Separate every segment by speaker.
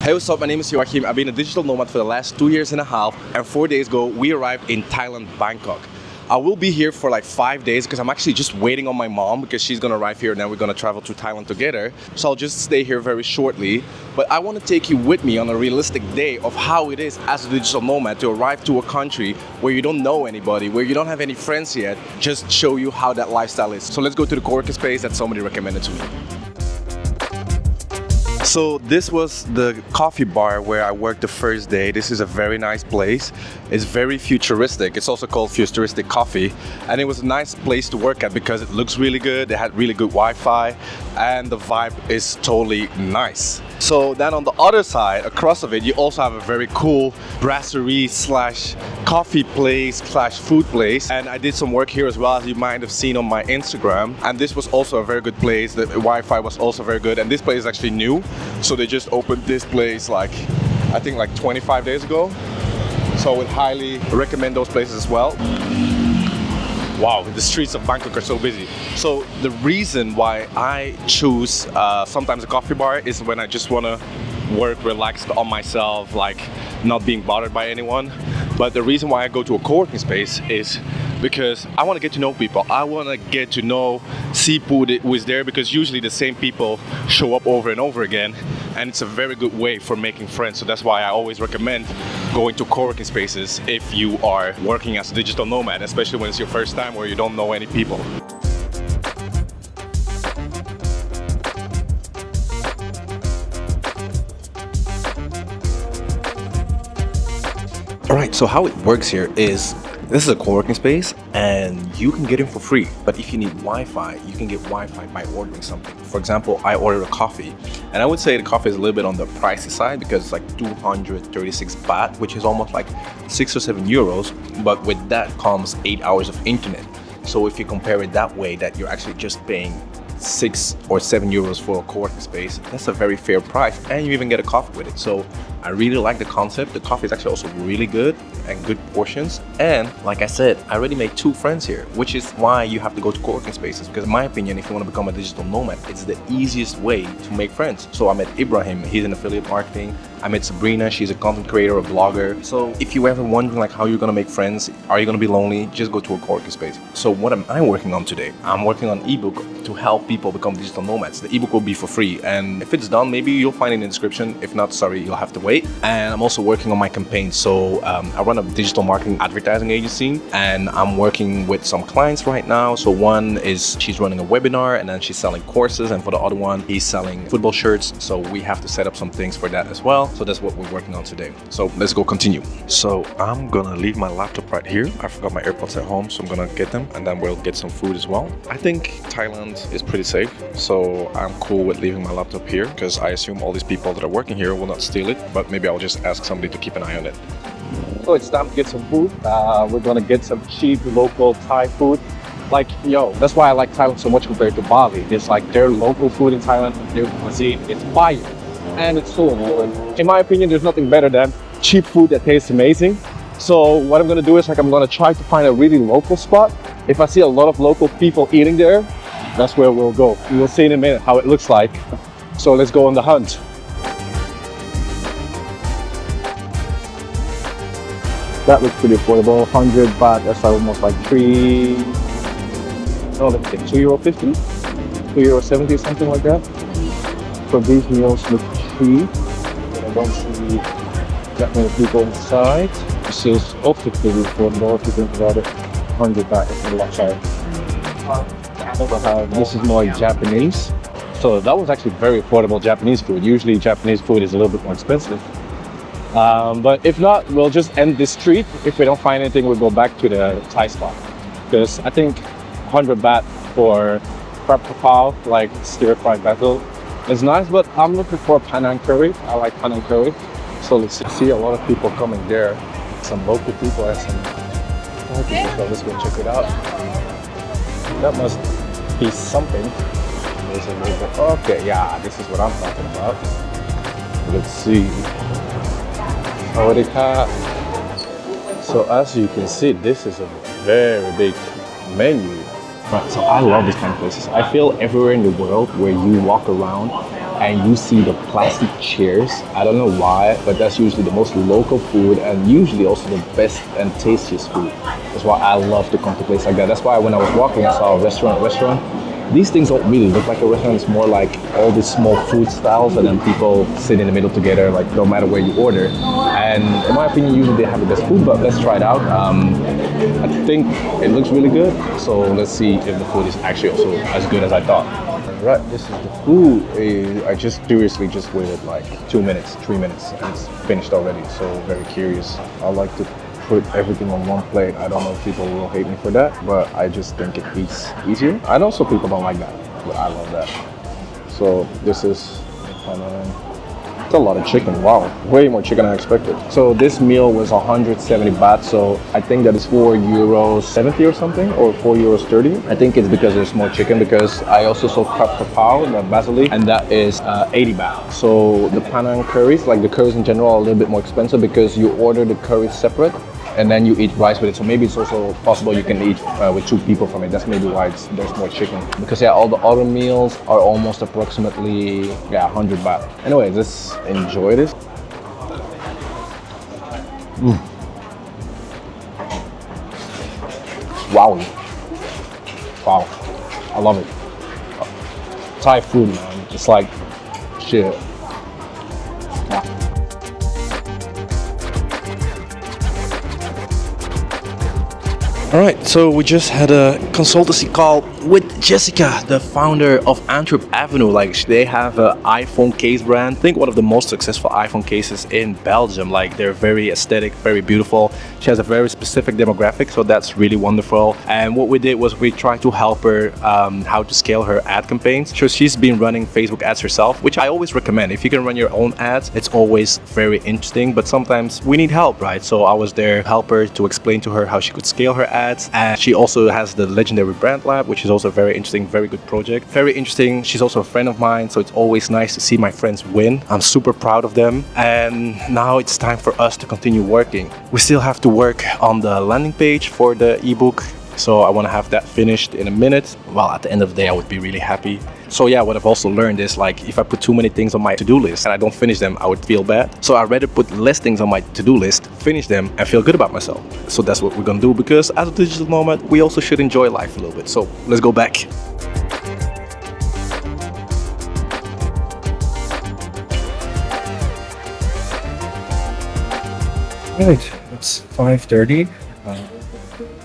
Speaker 1: Hey, what's up? My name is Joachim. I've been a digital nomad for the last 2 years and a half, and 4 days ago we arrived in Thailand, Bangkok. I will be here for like 5 days because I'm actually just waiting on my mom because she's gonna arrive here and then we're gonna travel to Thailand together. So I'll just stay here very shortly. But I want to take you with me on a realistic day of how it is as a digital nomad to arrive to a country where you don't know anybody, where you don't have any friends yet, just show you how that lifestyle is. So let's go to the co-working space that somebody recommended to me. So this was the coffee bar where I worked the first day. This is a very nice place. It's very futuristic. It's also called Futuristic Coffee. And it was a nice place to work at because it looks really good. They had really good Wi-Fi and the vibe is totally nice. So then on the other side, across of it, you also have a very cool brasserie slash coffee place slash food place. And I did some work here as well, as you might have seen on my Instagram. And this was also a very good place. The Wi-Fi was also very good. And this place is actually new. So they just opened this place like, I think like 25 days ago. So I would highly recommend those places as well. Wow, the streets of Bangkok are so busy. So the reason why I choose sometimes a coffee bar is when I just want to work relaxed on myself, like not being bothered by anyone. But the reason why I go to a co-working space is because I want to get to know people. I want to get to know people who is there because usually the same people show up over and over again. And it's a very good way for making friends. So that's why I always recommend going to co-working spaces if you are working as a digital nomad, especially when it's your first time or you don't know any people. Alright, so how it works here is this is a co-working space and you can get in for free, but if you need Wi-Fi, you can get Wi-Fi by ordering something. For example, I ordered a coffee and I would say the coffee is a little bit on the pricey side because it's like 236 baht, which is almost like 6 or 7 euros, but with that comes 8 hours of internet. So if you compare it that way, that you're actually just paying 6 or 7 euros for a co-working space, that's a very fair price and you even get a coffee with it. So I really like the concept. The coffee is actually also really good and good portions. And like I said, I already made 2 friends here, which is why you have to go to co-working spaces. Because in my opinion, if you want to become a digital nomad, it's the easiest way to make friends. So I met Ibrahim, he's in affiliate marketing. I met Sabrina, she's a content creator, a blogger. So if you ever wondering like how you're gonna make friends, are you gonna be lonely, just go to a co-working space. So what am I working on today? I'm working on an ebook to help people become digital nomads. The ebook will be for free, and if it's done, maybe you'll find it in the description. If not, sorry, you'll have to wait. And I'm also working on my campaign. So I run a digital marketing advertising agency and I'm working with some clients right now. So one is she's running a webinar and then she's selling courses, and for the other one, he's selling football shirts. So we have to set up some things for that as well. So that's what we're working on today. So let's go continue. So I'm gonna leave my laptop right here. I forgot my AirPods at home, so I'm gonna get them and then we'll get some food as well. I think Thailand is pretty safe, so I'm cool with leaving my laptop here because I assume all these people that are working here will not steal it, but maybe I'll just ask somebody to keep an eye on it.
Speaker 2: So it's time to get some food. We're gonna get some cheap local Thai food. Like, yo, that's why I like Thailand so much compared to Bali. It's like their local food in Thailand, their cuisine, it's fire. And it's so good. In my opinion, there's nothing better than cheap food that tastes amazing. So what I'm gonna do is like I'm gonna try to find a really local spot. If I see a lot of local people eating there, that's where we'll go. We'll see in a minute how it looks like. So let's go on the hunt. That looks pretty affordable. 100 baht, that's almost like let's say €2.50, €2.70, something like that. So these meals look cheap. I don't see that many people inside. This is also pretty affordable if you think about it. 100 baht is a lot higher. This is more Japanese. So that was actually very affordable Japanese food. Usually Japanese food is a little bit more expensive. But if not, we'll just end this street. If we don't find anything, we'll go back to the Thai spot. Because I think 100 baht for crab kapao, like stir-fried basil, is nice, but I'm looking for Panang curry. I like Panang curry. So let's see a lot of people coming there. Some local people and some Thai people. So let's go check it out. That must be something. There's a local. Okay, yeah, this is what I'm talking about. Let's see. So as you can see, this is a very big menu. Right, so I love these kind of places. I feel everywhere in the world where you walk around and you see the plastic chairs. I don't know why, but that's usually the most local food and usually also the best and tastiest food. That's why I love to come to a place like that. That's why when I was walking, I saw a restaurant. These things don't really look like a restaurant. It's more like all these small food styles and then people sit in the middle together, like no matter where you order. And in my opinion, usually they have the best food, but let's try it out. I think it looks really good. So let's see if the food is actually also as good as I thought. Right, this is the food. I just seriously just waited like 2 minutes, 3 minutes, and it's finished already. So very curious. I like to put everything on one plate. I don't know if people will hate me for that, but I just think it eats easier. I know some people don't like that, but I love that. So this is it's a lot of chicken. Wow, way more chicken than I expected. So this meal was 170 baht, so I think that is €4.70 or something, or €4.30. I think it's because there's more chicken, because I also saw krap krapao, the basilic, and that is 80 baht. So the Penang curries, like the curries in general, are a little bit more expensive because you order the curries separate and then you eat rice with it. So maybe it's also possible you can eat with 2 people from it. That's maybe why there's more chicken. Because yeah, all the other meals are almost approximately 100 baht. Anyway, let's enjoy this. Wow. Wow. I love it. Thai food, man. It's like shit.
Speaker 1: All right, so we just had a consultancy call with Jessica, the founder of Antwerp Avenue. Like, they have an iPhone case brand. I think one of the most successful iPhone cases in Belgium. Like, they're very aesthetic, very beautiful. She has a very specific demographic, so that's really wonderful. And what we did was we tried to help her how to scale her ad campaigns. So she's been running Facebook ads herself, which I always recommend. If you can run your own ads, it's always very interesting, but sometimes we need help, right? So I was there to help her, to explain to her how she could scale her ads. And she also has the legendary brand lab, which is also very interesting, very good project. Very interesting. She's also a friend of mine, so it's always nice to see my friends win. I'm super proud of them. And now it's time for us to continue working. We still have to work on the landing page for the ebook. So I want to have that finished in a minute. Well, at the end of the day, I would be really happy. So yeah, what I've also learned is, like, if I put too many things on my to-do list and I don't finish them, I would feel bad. So I'd rather put less things on my to-do list, finish them, and feel good about myself. So that's what we're gonna do, because as a digital nomad, we also should enjoy life a little bit. So let's go back.
Speaker 2: Right, it's 5:30.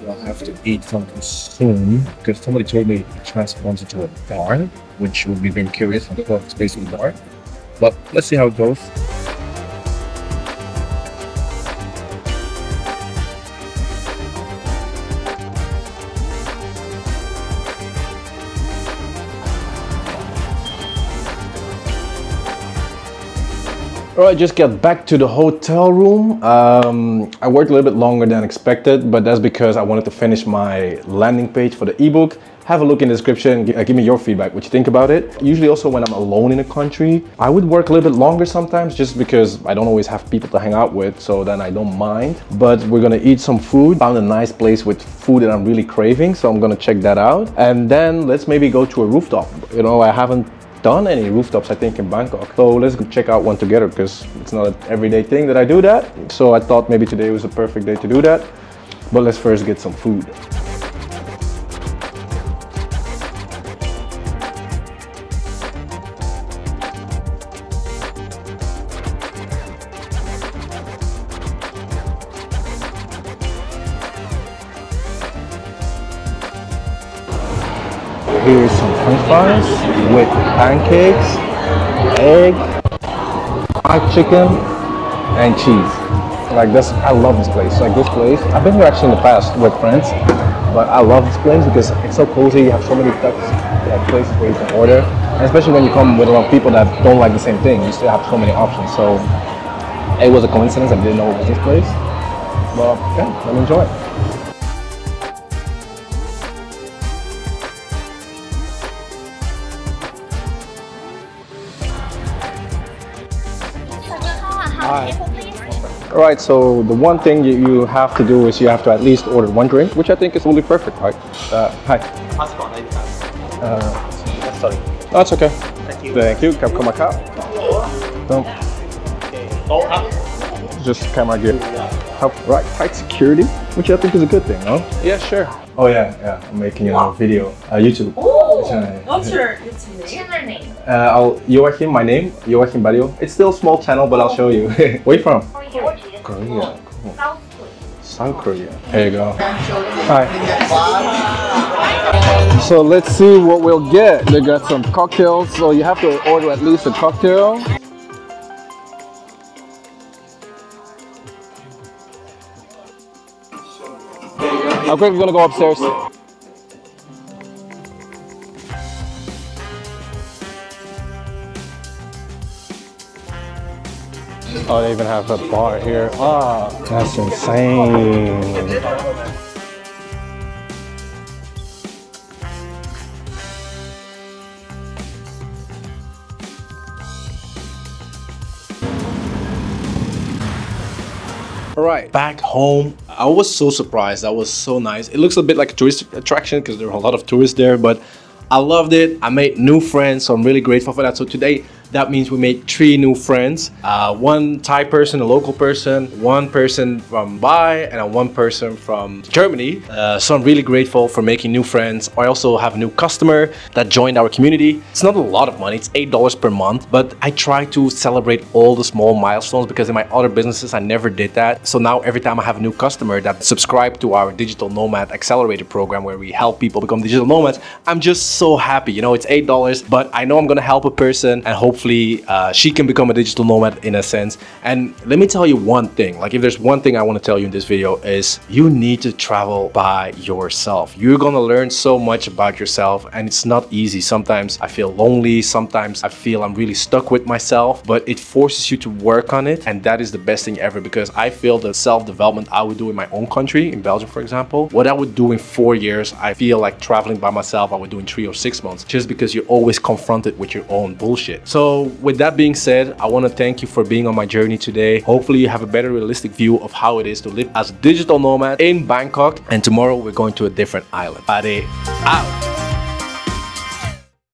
Speaker 2: I'll have to eat something soon because somebody told me to transport it to a bar, which would be very curious. I thought it's basically a bar, but let's see how it goes. Alright, just got back to the hotel room. I worked a little bit longer than expected, but that's because I wanted to finish my landing page for the ebook. Have a look in the description, give me your feedback, what you think about it. Usually also when I'm alone in a country, I would work a little bit longer sometimes just because I don't always have people to hang out with, so then I don't mind. But we're gonna eat some food. Found a nice place with food that I'm really craving, so I'm gonna check that out. And then let's maybe go to a rooftop. You know, I haven't done any rooftops, I think, in Bangkok. So let's go check out one together, because it's not an everyday thing that I do that. So I thought maybe today was a perfect day to do that. But let's first get some food. Here's some french fries with pancakes, egg, fried chicken, and cheese. Like this, I love this place. Like this place, I've been here actually in the past with friends, but I love this place because it's so cozy. You have so many places where you can order, and especially when you come with a lot of people that don't like the same thing, you still have so many options. So it was a coincidence. I didn't know it was this place, but yeah, let me enjoy it. Alright, so the one thing you have to do is you have to at least order one drink, which I think is really perfect, right? Hi. Sorry. That's okay.
Speaker 3: Thank you.
Speaker 2: Thank you. Come my cup. Don't. Just camera gear. Right, tight security, which I think is a good thing, no? Yeah, sure. Oh yeah. I'm making a video, YouTube.
Speaker 4: Oh, what's your YouTube name?
Speaker 2: Joachim, my name, Joachim Badejoh. It's still a small channel, but I'll show you. Where you from? Korea. Cool. South Korea. There you go. Hi. So let's see what we'll get. They got some cocktails, so you have to order at least a cocktail. Okay, we're gonna go upstairs. Oh, they even have a bar here. Ah, that's insane.
Speaker 1: All right, back home. I was so surprised. That was so nice. It looks a bit like a tourist attraction because there are a lot of tourists there, but I loved it. I made new friends, so I'm really grateful for that. So today, that means we made 3 new friends. One Thai person, a local person, one person from Dubai, and one person from Germany. So I'm really grateful for making new friends. I also have a new customer that joined our community. It's not a lot of money, it's $8 per month, but I try to celebrate all the small milestones because in my other businesses, I never did that. So now every time I have a new customer that subscribed to our Digital Nomad Accelerator program where we help people become digital nomads, I'm just so happy. You know, it's $8, but I know I'm gonna help a person and hopefully she can become a digital nomad in a sense. And let me tell you one thing, like if there's one thing I want to tell you in this video is you need to travel by yourself. You're gonna learn so much about yourself and it's not easy. Sometimes I feel lonely, sometimes I feel I'm really stuck with myself, but it forces you to work on it, and that is the best thing ever because I feel the self-development I would do in my own country, in Belgium for example, what I would do in 4 years, I feel like traveling by myself I would do in 3 or 6 months, just because you're always confronted with your own bullshit. So with that being said, I want to thank you for being on my journey today. Hopefully you have a better realistic view of how it is to live as a digital nomad in Bangkok, and tomorrow we're going to a different island. Badejoh out.